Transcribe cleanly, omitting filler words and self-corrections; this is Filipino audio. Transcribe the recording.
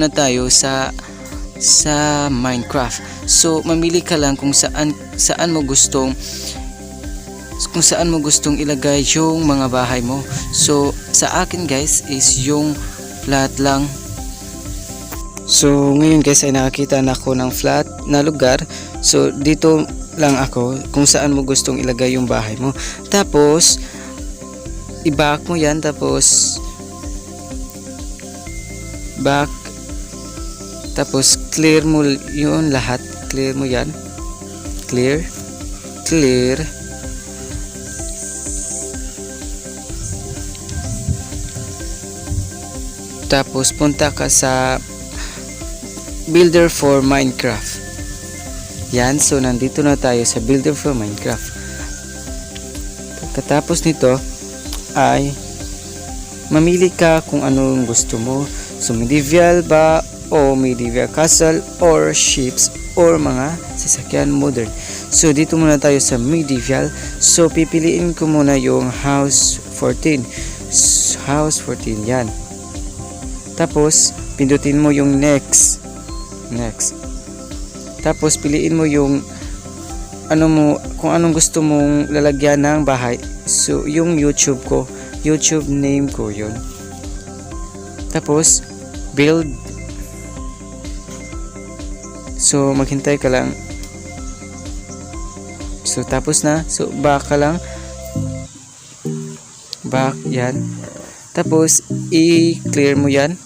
na tayo sa Minecraft. So mamili ka lang kung saan mo gustong ilagay yung mga bahay mo. So sa akin guys is yung flat lang. So ngayon guys ay nakakita na ako ng flat na lugar. So dito lang ako kung saan mo gustong ilagay yung bahay mo. Tapos i-back mo yan, tapos back, tapos clear mo yun lahat. Clear mo yan. Clear. Tapos punta ka sa Builder for Minecraft. Yan, so nandito na tayo sa Builder for Minecraft. Pagkatapos nito ay mamili ka kung anong gusto mo. So medieval ba o medieval castle or ships or mga sasakyan modern. So dito muna tayo sa medieval. So pipiliin ko muna yung house 14. House 14 yan. Tapos pindutin mo yung next. Tapos piliin mo yung kung anong gusto mong lalagyan ng bahay. So yung YouTube name ko yun. Tapos build. So maghintay ka lang. So tapos na. So back ka lang. Back yan. Tapos i-clear mo yan.